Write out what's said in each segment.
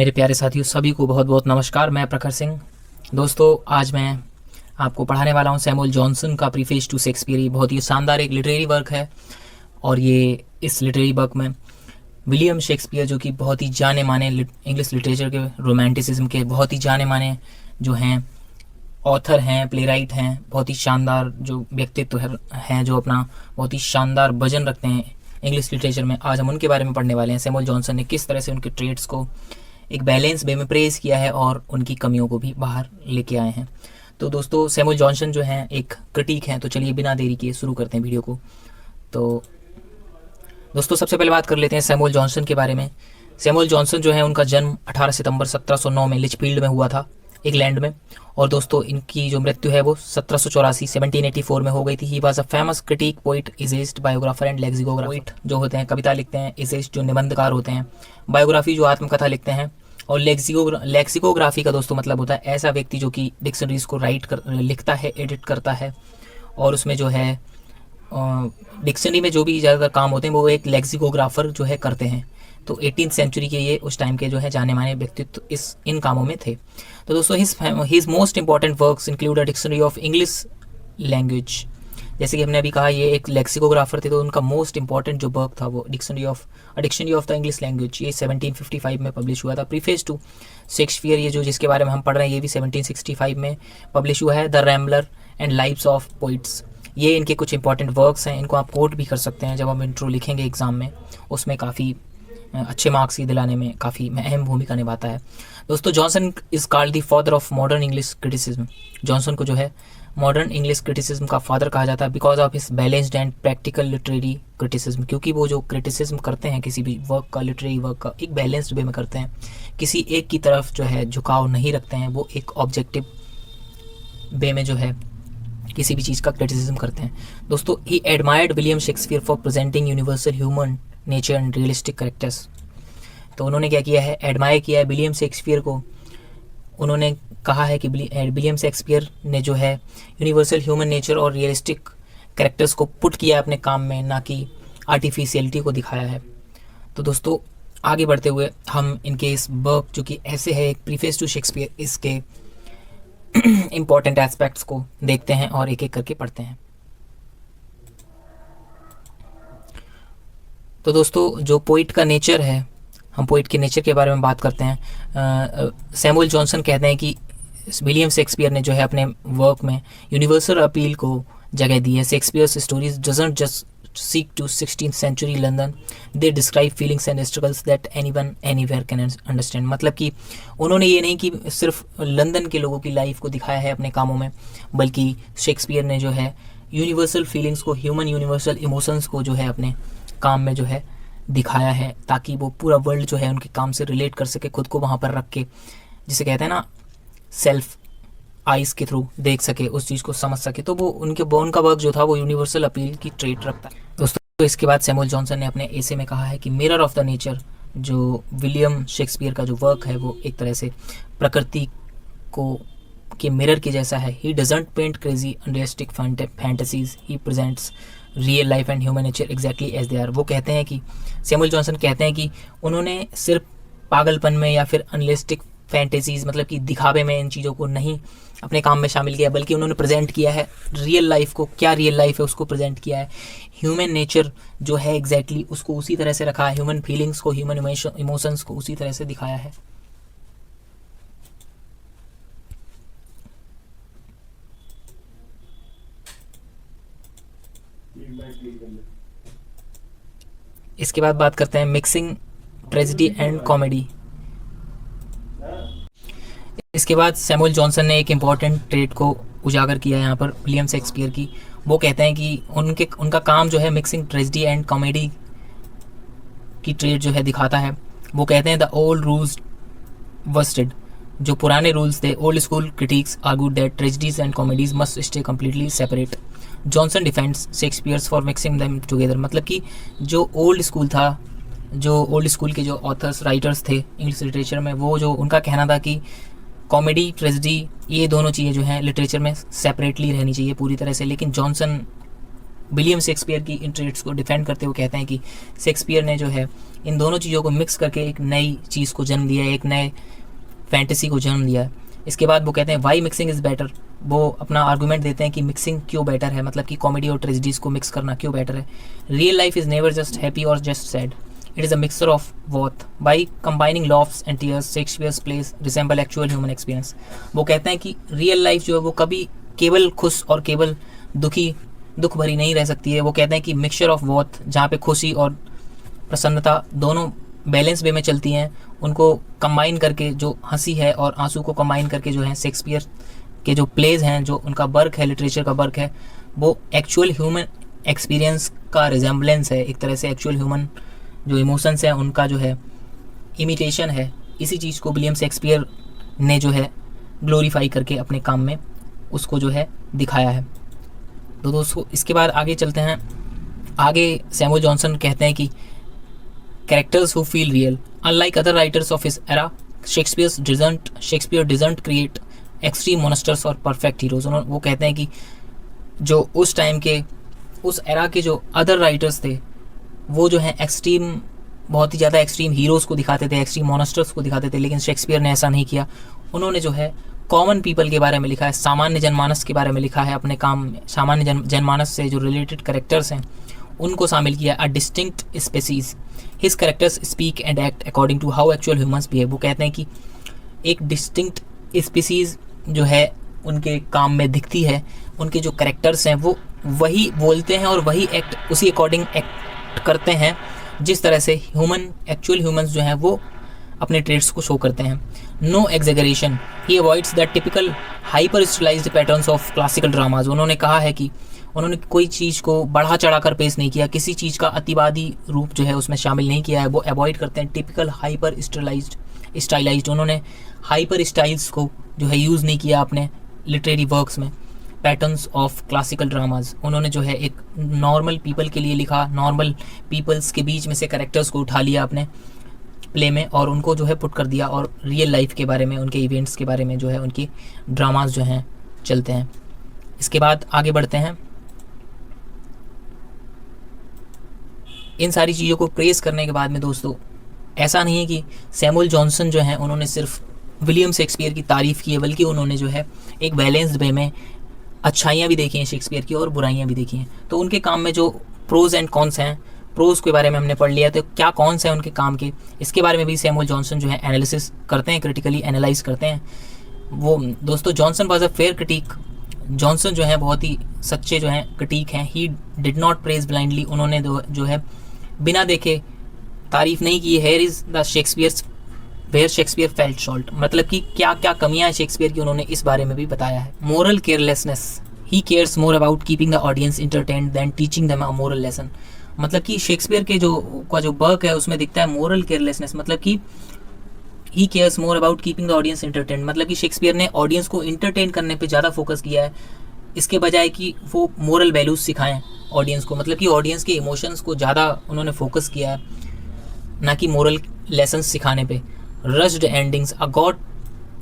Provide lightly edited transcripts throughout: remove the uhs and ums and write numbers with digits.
मेरे प्यारे साथियों सभी को बहुत बहुत नमस्कार। मैं प्रखर सिंह। दोस्तों, आज मैं आपको पढ़ाने वाला हूँ सैमुअल जॉनसन का प्रीफेस टू शेक्सपियर। ये बहुत ही शानदार एक लिटरेरी वर्क है और ये इस लिटरेरी वर्क में विलियम शेक्सपियर, जो कि बहुत ही जाने माने इंग्लिश लिटरेचर के रोमांटिसिज्म के बहुत ही जाने माने जो हैं ऑथर हैं, प्ले राइट हैं, बहुत ही शानदार जो व्यक्तित्व हैं, जो अपना बहुत ही शानदार वजन रखते हैं इंग्लिश लिटरेचर में। आज हम उनके बारे में पढ़ने वाले हैं। सैमुअल जॉनसन ने किस तरह से उनके ट्रेड्स को एक बैलेंस वे में प्रेज किया है और उनकी कमियों को भी बाहर लेके आए हैं। तो दोस्तों, सैमुअल जॉनसन जो हैं एक क्रिटिक हैं। तो चलिए बिना देरी किए शुरू करते हैं वीडियो को। तो दोस्तों, सबसे पहले बात कर लेते हैं सैमुअल जॉनसन के बारे में। सैमुअल जॉनसन जो है, उनका जन्म 18 सितंबर 1709 में लिचफील्ड में हुआ था, इंग्लैंड में। और दोस्तों, इनकी जो मृत्यु है वो 1784 में हो गई थी। He was a famous critic, poet, essayist, biographer and lexicographer. जो होते हैं कविता लिखते हैं, इसेस्ट जो निबंधकार होते हैं, बायोग्राफी जो आत्मकथा लिखते हैं, और लेक्सिकोग्राफी का दोस्तों मतलब होता है ऐसा व्यक्ति जो कि डिक्शनरीज को लिखता है, एडिट करता है, और उसमें जो है डिक्शनरी में जो भी ज़्यादातर काम होते हैं वो एक लेक्सिकोग्राफर जो है करते हैं। तो 18th सेंचुरी के ये उस टाइम के जो है जाने माने व्यक्तित्व इन कामों में थे। तो दोस्तों, his most important works include a dictionary of English language. जैसे कि हमने अभी कहा, ये एक लेक्सिकोग्राफर थे, तो उनका मोस्ट इंपॉर्टेंट जो वर्क था वो dictionary of the English language, ये 1755 में पब्लिश हुआ था। प्रीफेस टू शेक्सपियर, ये जो जिसके बारे में हम पढ़ रहे हैं, ये भी 1765 में पब्लिश हुआ है। The Rambler and lives of poets, ये इनके कुछ इंपॉर्टेंट वर्क्स हैं। इनको आप कोट भी कर सकते हैं जब हम इंट्रो लिखेंगे एग्जाम में, उसमें काफ़ी अच्छे मार्क्स ही दिलाने में काफ़ी अहम भूमिका निभाता है। दोस्तों, Johnson is called the father of modern English criticism. Johnson को जो है मॉडर्न इंग्लिश क्रिटिसिज्म का फादर कहा जाता है because of his balanced and practical literary criticism. क्योंकि वो जो क्रिटिसिज्म करते हैं किसी भी वर्क का, लिटरेरी वर्क का, एक बैलेंस्ड वे में करते हैं, किसी एक की तरफ जो है झुकाव नहीं रखते हैं, वो एक ऑब्जेक्टिव वे में जो है किसी भी चीज़ का क्रिटिसिज्म करते हैं। दोस्तों, he admired William Shakespeare for presenting universal human nature and realistic characters. तो उन्होंने क्या किया है, एडमायर किया है विलियम शेक्सपियर को। उन्होंने कहा है कि विलियम शेक्सपियर ने जो है यूनिवर्सल ह्यूमन नेचर और रियलिस्टिक कैरेक्टर्स को पुट किया है अपने काम में, ना कि आर्टिफिशियलिटी को दिखाया है। तो दोस्तों, आगे बढ़ते हुए हम इनके इस वर्क जो कि ऐसे है एक प्रीफेस टू शेक्सपियर, इसके इम्पॉर्टेंट एस्पेक्ट्स को देखते हैं और एक एक करके पढ़ते हैं। तो दोस्तों, जो पोइट का नेचर है, हम पोइट के नेचर के बारे में बात करते हैं। सैमुअल जॉनसन कहते हैं कि विलियम शेक्सपियर ने जो है अपने वर्क में यूनिवर्सल अपील को जगह दी है। Shakespeare's stories doesn't just seek to 16th century London, they describe feelings and struggles that anyone anywhere can understand। मतलब कि उन्होंने ये नहीं कि सिर्फ लंदन के लोगों की लाइफ को दिखाया है अपने कामों में, बल्कि शेक्सपियर ने जो है यूनिवर्सल फीलिंग्स को, ह्यूमन यूनिवर्सल इमोशंस को जो है अपने काम में जो है दिखाया है, ताकि वो पूरा वर्ल्ड जो है उनके काम से रिलेट कर सके, खुद को वहाँ पर रख के, जिसे कहते हैं ना सेल्फ आइज़ के थ्रू देख सके, उस चीज़ को समझ सके। तो वो उनका वर्क जो था वो यूनिवर्सल अपील की ट्रेट रखता है। दोस्तों, इसके बाद सैमुअल जॉनसन ने अपने एसे में कहा है कि मिरर ऑफ द नेचर, जो विलियम शेक्सपियर का जो वर्क है वो एक तरह से प्रकृति को के मिरर के जैसा है। He doesn't paint crazy unrealistic fantasies, he presents real life and human nature exactly as they are. वो कहते हैं कि सैमुअल जॉनसन कहते हैं कि उन्होंने सिर्फ पागलपन में या फिर अनरियलिस्टिक फैंटेसीज, मतलब कि दिखावे में इन चीज़ों को नहीं अपने काम में शामिल किया, बल्कि उन्होंने प्रेजेंट किया है रियल लाइफ को, क्या रियल लाइफ है उसको प्रेजेंट किया है। ह्यूमन नेचर जो है एग्जैक्टली उसको उसी तरह से रखा है, ह्यूमन फीलिंग्स को, ह्यूमन इमोशंस को उसी तरह से दिखाया है। इसके बाद बात करते हैं मिक्सिंग ट्रेजेडी एंड कॉमेडी। इसके बाद सैमुअल जॉनसन ने एक इम्पॉर्टेंट ट्रेड को उजागर किया है यहाँ पर विलियम शेक्सपियर की। वो कहते हैं कि उनका काम जो है मिक्सिंग ट्रेजेडी एंड कॉमेडी की ट्रेड जो है दिखाता है। वो कहते हैं द ओल्ड रूल्स वर्स्टेड, जो पुराने रूल्स थे, old school critics argued that tragedies and comedies must stay completely separate. Johnson defends Shakespeare's for mixing them together. मतलब कि जो ओल्ड स्कूल था, जो ओल्ड स्कूल के जो ऑथर्स राइटर्स थे इंग्लिश लिटरेचर में, वो जो उनका कहना था कि कॉमेडी, ट्रेजेडी, ये दोनों चीज़ें जो हैं लिटरेचर में सेपरेटली रहनी चाहिए पूरी तरह से। लेकिन जॉनसन विलियम शेक्सपियर की इन ट्रेड्स को डिफेंड करते हुए कहते हैं कि शेक्सपियर ने जो है इन दोनों चीज़ों को मिक्स करके एक नई चीज़ को जन्म दिया है, एक नए फैंटेसी को जन्म दिया है। इसके बाद वो कहते हैं वाई मिक्सिंग इज़ बेटर। वो अपना आर्गूमेंट देते हैं कि मिक्सिंग क्यों बेटर है, मतलब कि कॉमेडी और ट्रेजिडीज को मिक्स करना क्यों बेटर है। Real life is never just happy और just sad, it is a mixture of both. By combining laughs and tears Shakespeare's plays resemble actual human experience. वो कहते हैं कि रियल लाइफ जो है वो कभी केवल खुश और केवल दुख भरी नहीं रह सकती है। वो कहते हैं कि मिक्सचर ऑफ बोथ, जहाँ पे खुशी और प्रसन्नता दोनों बैलेंस वे में चलती हैं, उनको कंबाइन करके जो हंसी है और आंसू को कंबाइन करके जो है शेक्सपियर के जो प्लेज हैं, जो उनका वर्क है, लिटरेचर का वर्क है, वो एक्चुअल ह्यूमन एक्सपीरियंस का रिजेम्बलेंस है। एक तरह से एक्चुअल ह्यूमन जो इमोशंस हैं उनका जो है इमिटेशन है। इसी चीज़ को विलियम शेक्सपियर ने जो है ग्लोरीफाई करके अपने काम में उसको जो है दिखाया है। तो दोस्तों इसके बाद आगे चलते हैं। आगे सैमुअल जॉनसन कहते हैं कि characters who feel real unlike other writers of his era Shakespeare doesn't create extreme monsters और परफेक्ट हीरोज। वो कहते हैं कि जो उस टाइम के उस एरा के जो अदर राइटर्स थे वो जो है एक्सट्रीम, बहुत ही ज़्यादा एक्सट्रीम हीरोज़ को दिखाते थे, एक्सट्रीम मोनस्टर्स को दिखाते थे, लेकिन शेक्सपियर ने ऐसा नहीं किया। उन्होंने जो है कॉमन पीपल के बारे में लिखा है, सामान्य जनमानस के बारे में लिखा है अपने काम में। सामान्य जनमानस से जो रिलेटेड कैरेक्टर्स हैं उनको शामिल किया। A distinct species his characters speak and act according to how actual humans behave. वो कहते हैं कि एक डिस्टिंक्ट स्पीसीज जो है उनके काम में दिखती है, उनके जो कैरेक्टर्स हैं वो वही बोलते हैं और वही एक्ट उसी अकॉर्डिंग एक्ट करते हैं जिस तरह से एक्चुअल ह्यूमंस जो हैं वो अपने ट्रेड्स को शो करते हैं। No exaggeration, he avoids the typical hyper stylized patterns of classical dramas. उन्होंने कहा है कि उन्होंने कोई चीज़ को बढ़ा चढ़ा कर पेश नहीं किया, किसी चीज़ का अतिवादी रूप जो है उसमें शामिल नहीं किया है। वो अवॉइड करते हैं टिपिकल हाइपर स्टाइलाइज्ड। उन्होंने हाइपर स्टाइल्स को जो है यूज़ नहीं किया अपने लिटरेरी वर्क्स में। पैटर्न्स ऑफ क्लासिकल ड्रामाज, उन्होंने जो है एक नॉर्मल पीपल के लिए लिखा, नॉर्मल पीपल्स के बीच में से कैरेक्टर्स को उठा लिया अपने प्ले में और उनको जो है पुट कर दिया, और रियल लाइफ के बारे में, उनके इवेंट्स के बारे में जो है उनकी ड्रामाज जो हैं चलते हैं। इसके बाद आगे बढ़ते हैं। इन सारी चीज़ों को प्रेस करने के बाद में दोस्तों ऐसा नहीं है कि सैमुअल जॉनसन जो हैं उन्होंने सिर्फ विलियम शेक्सपियर की तारीफ़ की है, बल्कि उन्होंने जो है एक बैलेंस्ड वे में अच्छाइयाँ भी देखी हैं शेक्सपियर की और बुराइयाँ भी देखी हैं। तो उनके काम में जो प्रोज एंड कॉन्स हैं, प्रोज के बारे में हमने पढ़ लिया, तो क्या कॉन्स हैं उनके काम के, इसके बारे में भी सैमुअल जॉनसन जो है एनालिसिस करते हैं, क्रिटिकली एनालाइज करते हैं। वो दोस्तों Johnson was a fair critic. Johnson जो है बहुत ही सच्चे जो हैं क्रिटिक हैं। He did not praise blindly, उन्होंने जो है बिना देखे तारीफ नहीं की। Here is the where Shakespeare felt short, मतलब कि क्या क्या कमियां हैं शेक्सपियर की, उन्होंने इस बारे में भी बताया है। Moral carelessness, he cares more about keeping the audience entertained than teaching them a moral lesson. मतलब कि शेक्सपियर के जो वर्क है उसमें दिखता है मोरल केयरलेसनेस, मतलब कि he cares more about keeping the audience entertained, मतलब कि शेक्सपियर ने ऑडियंस को इंटरटेन करने पे ज़्यादा फोकस किया है, इसके बजाय कि वो मोरल वैल्यूज सिखाएं ऑडियंस को। मतलब कि ऑडियंस के इमोशंस को ज़्यादा उन्होंने फोकस किया है, ना कि मोरल लेसन सिखाने पे। Rushed endings,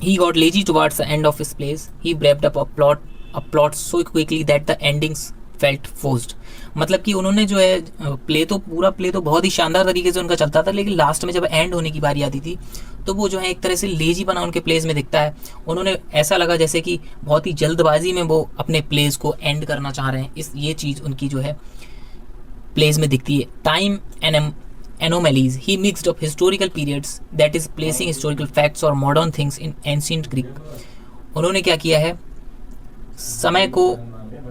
he got lazy towards the end of his plays. He wrapped up a plot so quickly that the endings felt forced. मतलब कि उन्होंने जो है पूरा प्ले तो बहुत ही शानदार तरीके से उनका चलता था, लेकिन लास्ट में जब एंड होने की बारी आती थी तो वो जो है एक तरह से लेजी बना उनके प्लेज में दिखता है। उन्होंने ऐसा लगा जैसे कि बहुत ही जल्दबाजी में वो अपने प्लेज को एंड करना चाह रहे हैं। ये चीज़ उनकी जो है प्लेज में दिखती है। Time and anomalies, he mixed up historical periods, that is placing historical facts or modern things in ancient Greek. उन्होंने क्या किया है, समय को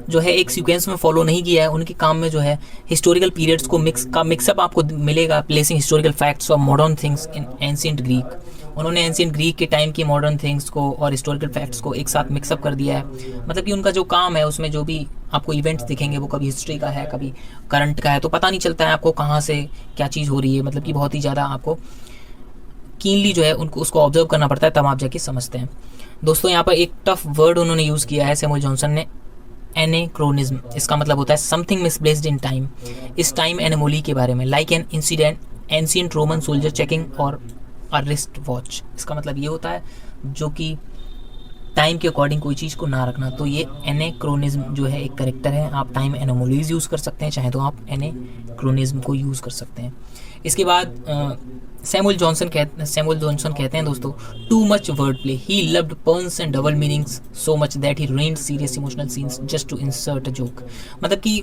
जो है एक सीक्वेंस में फॉलो नहीं किया है। उनके काम में जो है हिस्टोरिकल पीरियड्स को मिक्सअप आपको मिलेगा, प्लेसिंग हिस्टोरिकल फैक्ट्स और modern things in ancient Greek. उन्होंने एंशिएंट ग्रीक के टाइम की मॉडर्न थिंग्स को और हिस्टोरिकल फैक्ट्स को एक साथ मिक्सअप कर दिया है। मतलब कि उनका जो काम है उसमें जो भी आपको इवेंट्स दिखेंगे वो कभी हिस्ट्री का है, कभी करंट का है, तो पता नहीं चलता है आपको कहाँ से क्या चीज़ हो रही है। मतलब कि बहुत ही ज़्यादा आपको कीनली जो है उसको ऑब्जर्व करना पड़ता है, तब आप जाके समझते हैं। दोस्तों यहाँ पर एक टफ वर्ड उन्होंने यूज़ किया है सैमुअल जॉनसन ने, एनेक्रोनिज्म। इसका मतलब होता है समथिंग मिसप्लेस्ड इन टाइम। इस टाइम एनेमोली के बारे में, like an incident ancient Roman soldier checking और अ रिस्ट वॉच। इसका मतलब ये होता है जो कि टाइम के अकॉर्डिंग कोई चीज़ को ना रखना, तो ये एनेक्रोनिज्म जो है एक करेक्टर है। आप टाइम एनोमलीज यूज़ कर सकते हैं, चाहे तो आप एनेक्रोनिज्म को यूज़ कर सकते हैं। इसके बाद सैमुअल जॉनसन कहते हैं दोस्तों, too much word play, he loved puns and double meanings so much that he ruined serious emotional scenes just to insert a joke. मतलब कि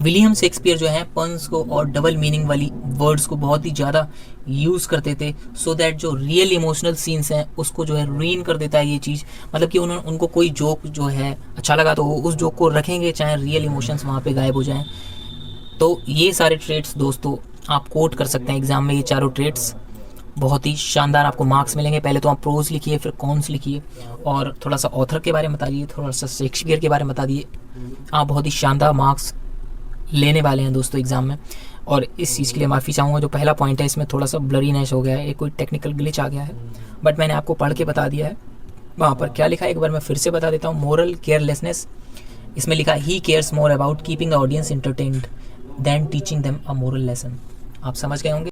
विलियम शेक्सपियर जो है पन्स को और डबल मीनिंग वाली वर्ड्स को बहुत ही ज़्यादा यूज़ करते थे, सो दैट जो रियल इमोशनल सीन्स हैं उसको जो है रुइन कर देता है ये चीज़। मतलब कि उनको कोई जोक जो है अच्छा लगा तो वो उस जोक को रखेंगे, चाहे रियल इमोशंस वहाँ पे गायब हो जाएं। तो ये सारे ट्रेट्स दोस्तों आप कोट कर सकते हैं एग्जाम में, ये चारों ट्रेट्स बहुत ही शानदार आपको मार्क्स मिलेंगे। पहले तो आप प्रोज लिखिए, फिर कॉन्स लिखिए, और थोड़ा सा ऑथर के बारे में बताइए, थोड़ा सा शेक्सपियर के बारे में बता दिए। आप बहुत ही शानदार मार्क्स लेने वाले हैं दोस्तों एग्ज़ाम में। और इस चीज़ के लिए माफ़ी चाहूँगा, जो पहला पॉइंट है इसमें थोड़ा सा ब्लरीनेस हो गया है, एक कोई टेक्निकल ग्लिच आ गया है, बट मैंने आपको पढ़ के बता दिया है। वहाँ पर क्या लिखा है एक बार मैं फिर से बता देता हूँ, मोरल केयरलेसनेस। इसमें लिखा he cares more about keeping the audience entertained than teaching them a moral lesson. आप समझ गए होंगे।